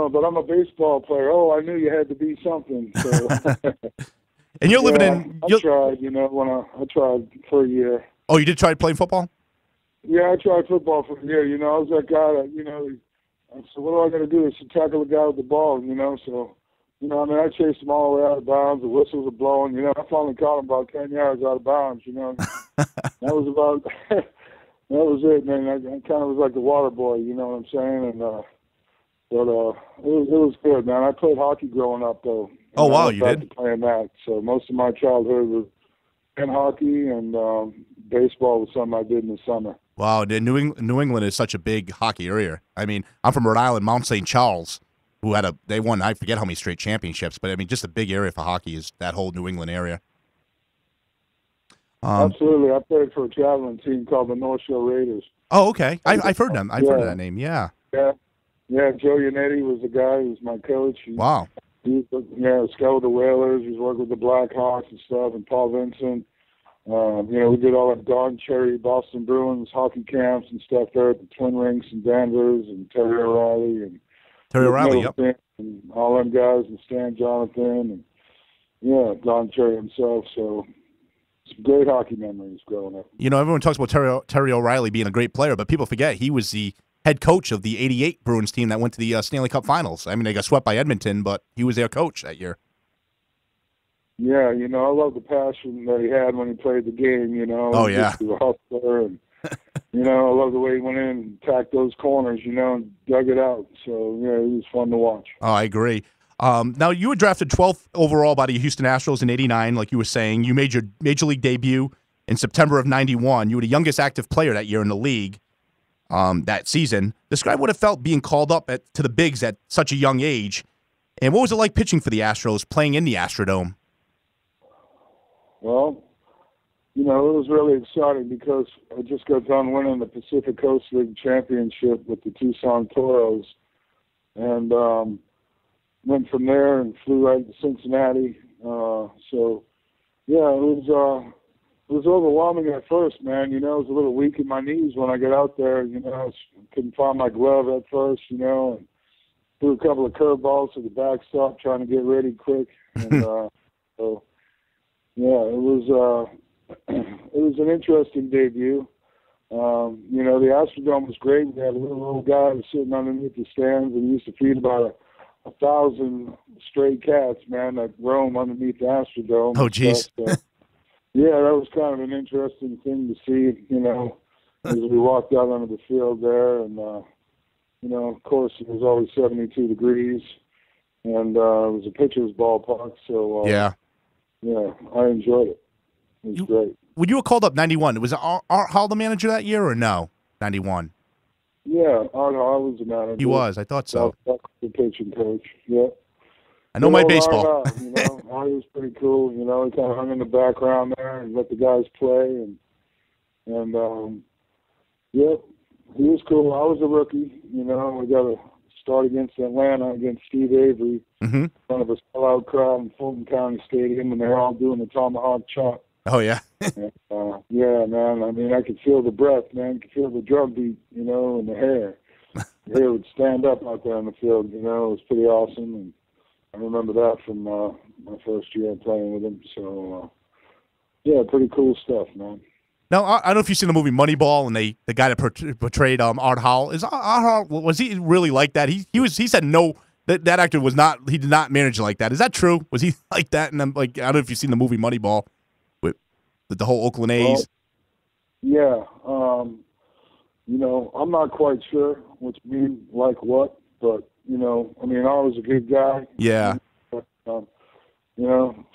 but I'm a baseball player. Oh, I knew you had to be something. So. And you're living in... I tried, when I tried for a year. Oh, you did try playing football? Yeah, I tried football for a year. I was that guy that, I said, what am I going to do? Is to tackle the guy with the ball, so... I chased him all the way out of bounds. The whistles were blowing. I finally caught him about 10 yards out of bounds, That was about, that was it, man. I kind of was like the water boy, you know what I'm saying? And, it was good, man. I played hockey growing up, though. Oh, wow, you did? Playing that. So most of my childhood was in hockey, and baseball was something I did in the summer. Wow, New England is such a big hockey area. I mean, I'm from Rhode Island, Mount St. Charles, who they won, I forget how many straight championships, but I mean, just a big area for hockey is that whole New England area. Absolutely. I played for a traveling team called the North Shore Raiders. Oh, okay. I've heard them. I've heard of that name. Yeah. Yeah. Yeah, Joe Yannetti was the guy who was my coach. Wow. He scouted the Whalers. He's worked with the Blackhawks and stuff, and Paul Vincent. We did all that Don Cherry, Boston Bruins hockey camps and stuff there at the Twin Rinks and Danvers, and Terry O'Reilly yep. And all them guys, and Stan Jonathan, and Don Cherry himself. So some great hockey memories growing up. Everyone talks about Terry O'Reilly being a great player, but people forget he was the head coach of the '88 Bruins team that went to the Stanley Cup Finals. I mean, they got swept by Edmonton, but he was their coach that year. Yeah, I love the passion that he had when he played the game, Oh, yeah. He was a hustler, and, I love the way he went in and attacked those corners, and dug it out. So, it was fun to watch. Oh, I agree. Now, you were drafted 12th overall by the Houston Astros in '89, like you were saying. You made your Major League debut in September of '91. You were the youngest active player that year in the league that season. Describe what it felt being called up to the bigs at such a young age, and what was it like pitching for the Astros, playing in the Astrodome? Well, it was really exciting because I just got done winning the Pacific Coast League Championship with the Tucson Toros, and went from there and flew right to Cincinnati. It was overwhelming at first, man. I was a little weak in my knees when I got out there. I couldn't find my glove at first, and threw a couple of curveballs to the backstop trying to get ready quick. And it was an interesting debut. The Astrodome was great. We had a little guy who was sitting underneath the stands, and he used to feed about 1,000 stray cats, man, that roam underneath the Astrodome. Oh, geez. Yeah, that was kind of an interesting thing to see, as we walked out onto the field there. And, of course, it was always 72 degrees, and it was a pitcher's ballpark. So, yeah, I enjoyed it. It was great. When you were called up 91, was Art Hall the manager that year or no? 91. Yeah, Art Hall was the manager. He was. I thought so. The pitching coach. Yeah. I know my baseball. Art was pretty cool. He kind of hung in the background there and let the guys play, and he was cool. I was a rookie. We got a start against Atlanta against Steve Avery in front of a sellout crowd in Fulton County Stadium, and they're all doing the tomahawk chop. Oh, yeah. Yeah, man. I mean, I could feel the breath, man. I could feel the drum beat, and the hair. The hair would stand up out there on the field, It was pretty awesome, and I remember that from my first year playing with him. So, pretty cool stuff, man. Now, I don't know if you've seen the movie Moneyball, and the guy that portrayed Art Hall, is Art Hall, was he really like that? He said no, that actor was not, he did not manage like that. Is that true? Was he like that? And I'm like, I don't know if you've seen the movie Moneyball with the whole Oakland A's. Well, I'm not quite sure what you mean, like what, but, I was a good guy. Yeah. But,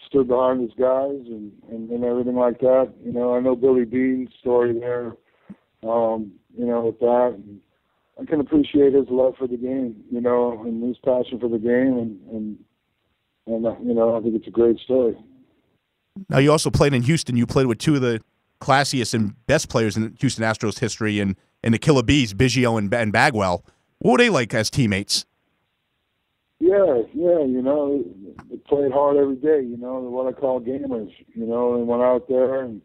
stood behind his guys and everything like that. I know Billy Bean's story there, with that. And I can appreciate his love for the game, and his passion for the game. And I think it's a great story. Now, you also played in Houston. You played with two of the classiest and best players in Houston Astros history, and the Killer Bees, Biggio and Bagwell. What were they like as teammates? Yeah, they played hard every day, they're what I call gamers, they went out there and,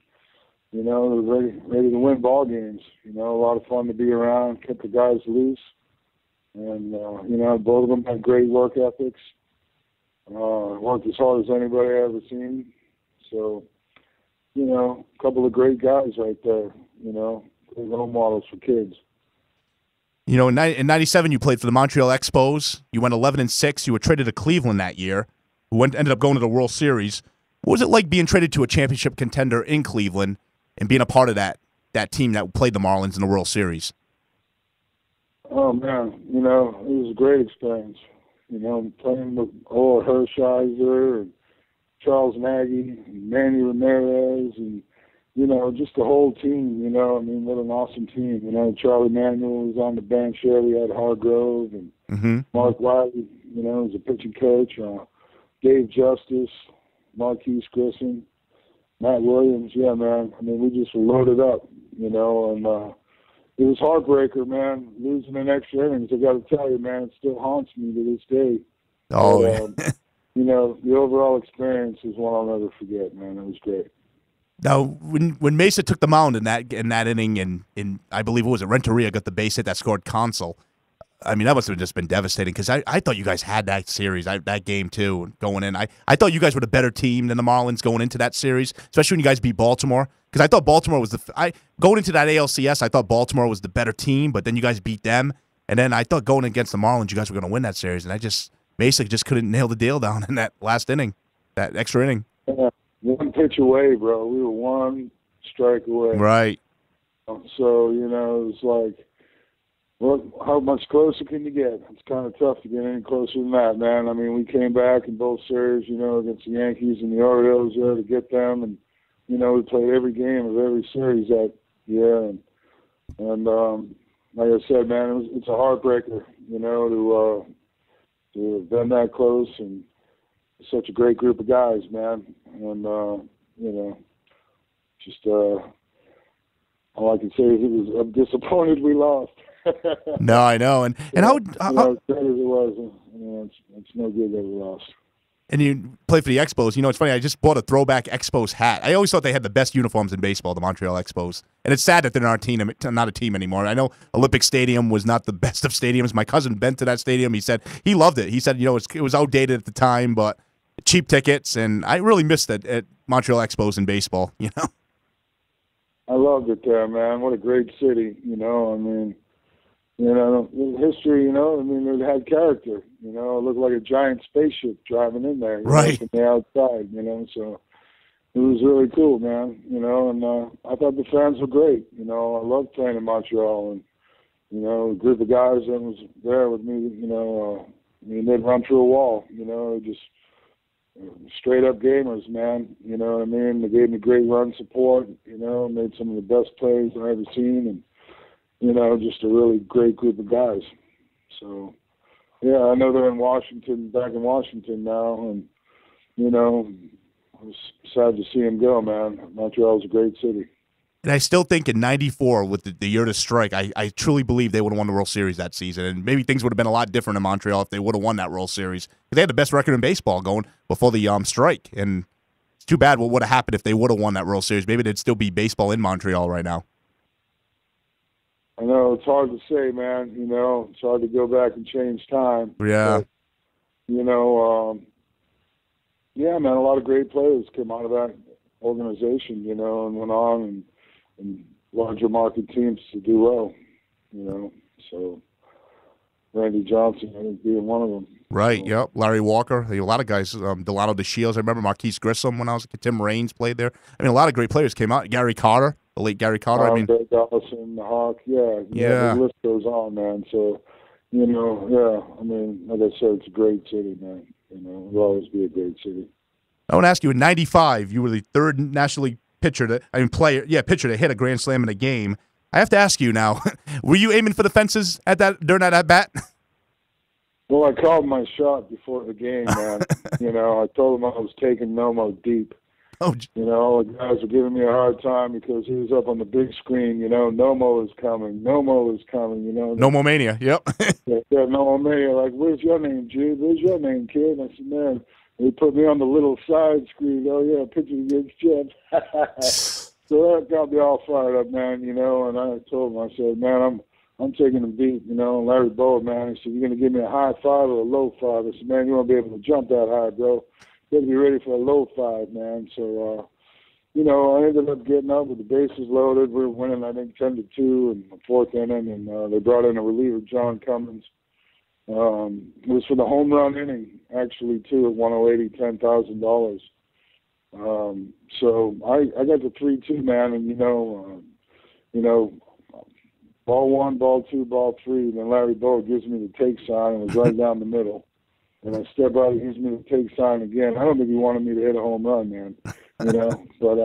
they were ready to win ball games, a lot of fun to be around, kept the guys loose, and, both of them had great work ethics, worked as hard as anybody I ever seen, so, a couple of great guys right there, great role models for kids. In '97, you played for the Montreal Expos. You went 11-6. You were traded to Cleveland that year, who ended up going to the World Series. What was it like being traded to a championship contender in Cleveland and being a part of that team that played the Marlins in the World Series? Oh, man, it was a great experience. Playing with Orel Hershiser and Charles Nagy and Manny Ramirez and, just the whole team, what an awesome team. Charlie Manuel was on the bench there. We had Hargrove and Mark Wiley, you know, as a pitching coach. Dave Justice, Marquise Grissom, Matt Williams. Yeah, man. I mean, we just were loaded up, you know, and it was heartbreaker, man, losing in extra innings. I got to tell you, man, it still haunts me to this day. Oh, but, you know, the overall experience is one I'll never forget, man. It was great. Now, when Mesa took the mound in that inning, and I believe it was Renteria got the base hit that scored Consul. I mean, that must have just been devastating because I thought you guys had that series, that game too, going in. I thought you guys were the better team than the Marlins going into that series, especially when you guys beat Baltimore. Because I thought Baltimore was going into that ALCS, I thought Baltimore was the better team, but then you guys beat them, and then I thought going against the Marlins, you guys were going to win that series, and I just basically just couldn't nail the deal down in that last inning, that extra inning. Yeah, one pitch away, bro. We were one strike away. Right. So, you know, it was like, well, how much closer can you get? It's kind of tough to get any closer than that, man. I mean, we came back in both series, you know, against the Yankees and the Orioles there to get them, and you know, we played every game of every series that year, and like I said, man, it's a heartbreaker, you know, to have been that close, and such a great group of guys, man, and you know, just all I can say is I'm disappointed we lost. No, I know, and how you know, as good as it was, you know, it's no good that we lost. And you play for the Expos. You know, it's funny. I just bought a throwback Expos hat. I always thought they had the best uniforms in baseball, the Montreal Expos. And it's sad that they're not a team anymore. I know Olympic Stadium was not the best of stadiums. My cousin been to that stadium. He said he loved it. He said, you know, it was outdated at the time, but cheap tickets. And I really missed it at Montreal Expos in baseball, you know. I loved it there, man. What a great city, you know. I mean, you know, history, you know, I mean, it had character, you know. It looked like a giant spaceship driving in there, right, from the outside, you know. So it was really cool, man, you know. And I thought the fans were great, you know. I loved playing in Montreal, and, you know, a group of guys that was there with me, you know, I mean, they'd run through a wall, you know, just straight up gamers, man, you know what I mean. They gave me great run support, you know, made some of the best plays I've ever seen, and you know, just a really great group of guys. So, yeah, I know they're back in Washington now, and, you know, I was sad to see them go, man. Montreal's a great city. And I still think in '94, with the year to strike, I truly believe they would have won the World Series that season. And maybe things would have been a lot different in Montreal if they would have won that World Series. They had the best record in baseball going before the strike. And it's too bad what would have happened if they would have won that World Series. Maybe there'd still be baseball in Montreal right now. I know, it's hard to say, man. You know, it's hard to go back and change time. Yeah. But, you know, yeah, man, a lot of great players came out of that organization, you know, and went on and larger market teams to do well, you know. So Randy Johnson, I think, being one of them. Right, so. yep. Larry Walker. A lot of guys, Delano DeShields. I remember Marquise Grissom when I was a kid. Tim Raines played there. I mean, a lot of great players came out. Gary Carter. The late Gary Carter. I mean, Greg Dawson, the Hawk, yeah. The list goes on, man. So, you know, yeah. I mean, like I said, it's a great city, man. You know, it'll always be a great city. I want to ask you. In '95, you were the third National League pitcher to hit a grand slam in a game. I have to ask you now. Were you aiming for the fences during that at bat? Well, I called my shot before the game, man. You know, I told him I was taking Nomo deep. Oh, you know, the guys were giving me a hard time because he was up on the big screen. You know, Nomo is coming. Nomo is coming. You know, Nomo Mania. Yep. yeah, Nomo Mania. Like, where's your name, Jude? Where's your name, kid? And I said, man, they put me on the little side screen. Oh yeah, pitching against Jeb. So that got me all fired up, man. You know, and I told him, I said, man, I'm taking him deep. You know, and Larry Bowa, man, he said, you're gonna give me a high five or a low five? I said, man, you won't be able to jump that high, bro. You got to be ready for a low five, man. So, you know, I ended up getting up with the bases loaded. We were winning, I think, 10-2 in the fourth inning, and they brought in a reliever, John Cummins. It was for the home run inning, actually, too, at 108, $10,000. So I got the 3-2, man, and you know, ball one, ball two, ball three, and then Larry Bowa gives me the take sign and was right down the middle. And I step out, he gives me the take sign again. I don't think he wanted me to hit a home run, man. You know, but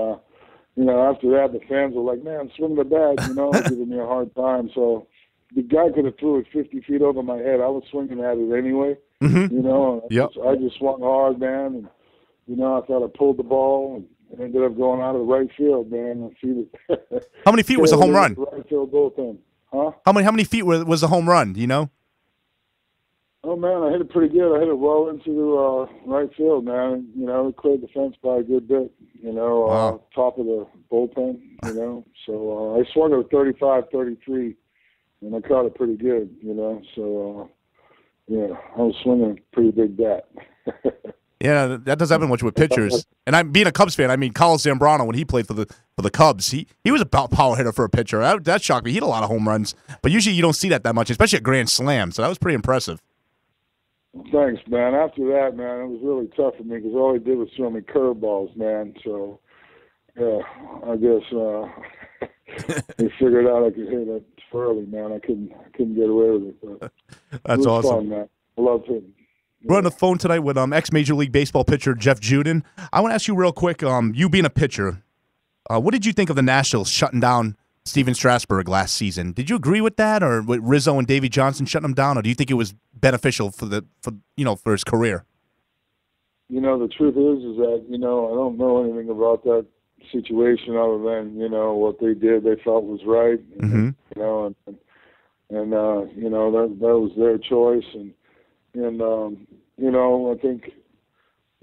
you know, after that, the fans were like, "Man, swing the bat," you know, giving me a hard time. So the guy could have threw it 50 feet over my head. I was swinging at it anyway. Mm-hmm. You know, Yep. I just swung hard, man, and you know, I thought I pulled the ball and ended up going out of the right field, man. And see the How many feet was the home run? Right field bullpen, huh? How many feet was the home run? Do you know? Oh man, I hit it pretty good. I hit it well into the right field, man. You know, it cleared the fence by a good bit. You know, Wow. top of the bullpen. You know, so I swung it at 35-33, and I caught it pretty good. You know, so yeah, I was swinging a pretty big bat. Yeah, that doesn't happen much with pitchers. And I'm being a Cubs fan. I mean, Carlos Zambrano, when he played for the Cubs, he was a power hitter for a pitcher. That shocked me. He hit a lot of home runs, but usually you don't see that much, especially at Grand Slam. So that was pretty impressive. Thanks, man. After that, man, it was really tough for me because all he did was throw me curveballs, man. So, yeah, I guess he figured out I could hit it early, man. I couldn't get away with it. But That's it was awesome. fun, man. I loved hitting. We're on the phone tonight with ex-Major League Baseball pitcher Jeff Juden. I want to ask you real quick, you being a pitcher, what did you think of the Nationals shutting down Steven Strasburg last season? Did you agree with that, or with Rizzo and Davey Johnson shutting him down, or do you think it was beneficial for his career? You know, the truth is that, you know, I don't know anything about that situation other than, you know, what they did they felt was right. Mm-hmm. You know, and you know, that was their choice. And you know, I think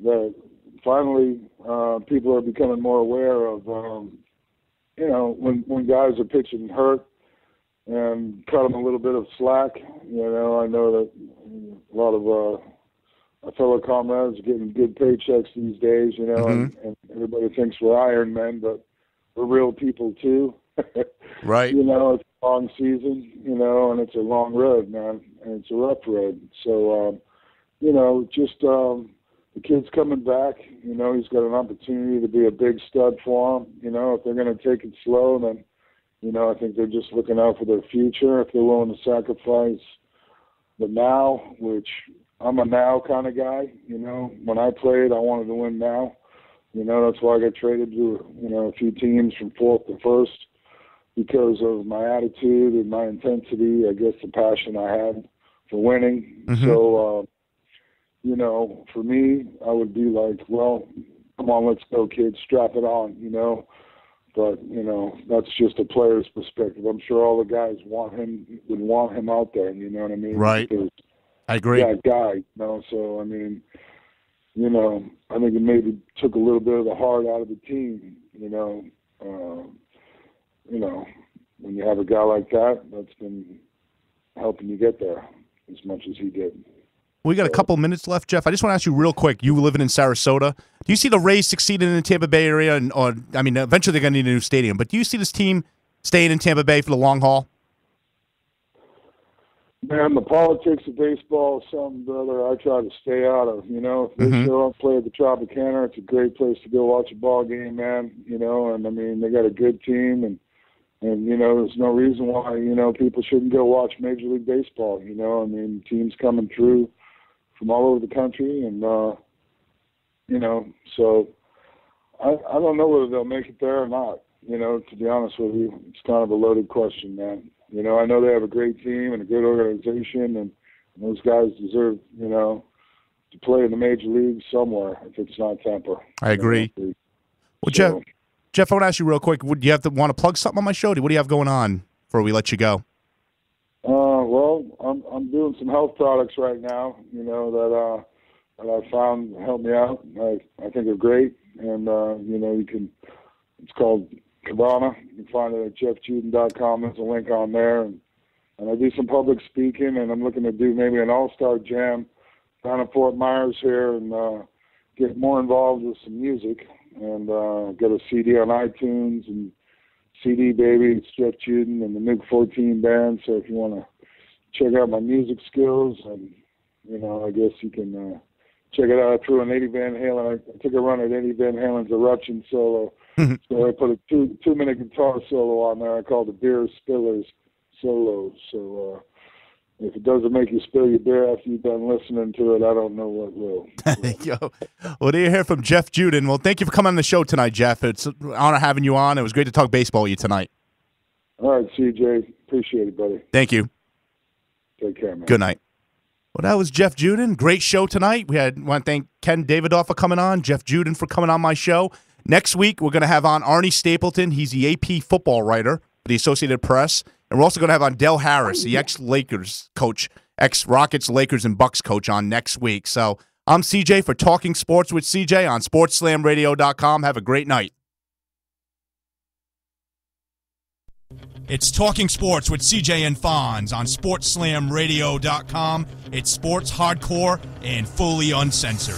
that finally people are becoming more aware of, you know, when guys are pitching hurt and cut them a little bit of slack. You know, I know that a lot of our fellow comrades are getting good paychecks these days, you know, Mm-hmm. and everybody thinks we're Iron Men, but we're real people too. Right. You know, it's a long season, you know, and it's a long road, man, and it's a rough road. So, you know, just the kid's coming back. You know, he's got an opportunity to be a big stud for him. You know, if they're going to take it slow, then, you know, I think they're just looking out for their future. If they're willing to sacrifice the now, which I'm a now kind of guy. You know, when I played, I wanted to win now. You know, that's why I got traded to, you know, a few teams from fourth to first, because of my attitude and my intensity, I guess the passion I had for winning. Mm-hmm. So, you know, for me, I would be like, well, come on, let's go, kids, strap it on, you know. But, you know, that's just a player's perspective. I'm sure all the guys would want him out there, you know what I mean? Right. Because I agree. that guy, you know, so, I mean, you know, I think it maybe took a little bit of the heart out of the team, you know. You know, when you have a guy like that, that's been helping you get there as much as he did. We got a couple minutes left, Jeff. I just want to ask you real quick. You living in Sarasota, do you see the Rays succeeding in the Tampa Bay area? I mean, eventually they're going to need a new stadium, but do you see this team staying in Tampa Bay for the long haul? Man, the politics of baseball is something, brother, I try to stay out of. You know, if they show up, play at the Tropicana, it's a great place to go watch a ball game, man. You know, and I mean, they got a good team, and you know, there's no reason why, you know, people shouldn't go watch Major League Baseball. You know, I mean, teams coming through from all over the country, and you know, so I don't know whether they'll make it there or not. You know, to be honest with you, it's kind of a loaded question, man. You know, I know they have a great team and a good organization, and those guys deserve, you know, to play in the major leagues somewhere if it's not Tampa. I agree. You know, Well, so, Jeff, I want to ask you real quick. Would you want to plug something on my show? What do you have going on before we let you go? Well, I'm doing some health products right now, you know, that I found help me out. I think are great, and you know, it's called Cabana. You can find it at jeffjuden.com. There's a link on there, and I do some public speaking, and I'm looking to do maybe an all-star jam down in Fort Myers here, and get more involved with some music, and get a CD on iTunes and CD baby. It's Jeff Juden and the Nuke 14 band. So if you want to check out my music skills, and you know, I guess you can check it out. I threw an Eddie Van Halen. I took a run at Eddie Van Halen's Eruption solo. So I put a two-minute guitar solo on there. I called it Beer Spillers Solo. So if it doesn't make you spill your beer after you've done listening to it, I don't know what will. Yo. Well, there you hear from Jeff Juden. Well, thank you for coming on the show tonight, Jeff. It's an honor having you on. It was great to talk baseball with you tonight. All right, CJ. Appreciate it, buddy. Thank you. Take care, man. Good night. Well, that was Jeff Juden. Great show tonight. Want to thank Ken Davidoff for coming on, Jeff Juden for coming on my show. Next week, we're going to have on Arnie Stapleton. He's the AP football writer for the Associated Press. And we're also going to have on Del Harris, the ex-Lakers coach, ex-Rockets, Lakers, and Bucks coach on next week. So I'm CJ for Talking Sports with CJ on SportsSlamRadio.com. Have a great night. It's Talking Sports with CJ and Fonz on SportsSlamRadio.com. It's sports hardcore and fully uncensored.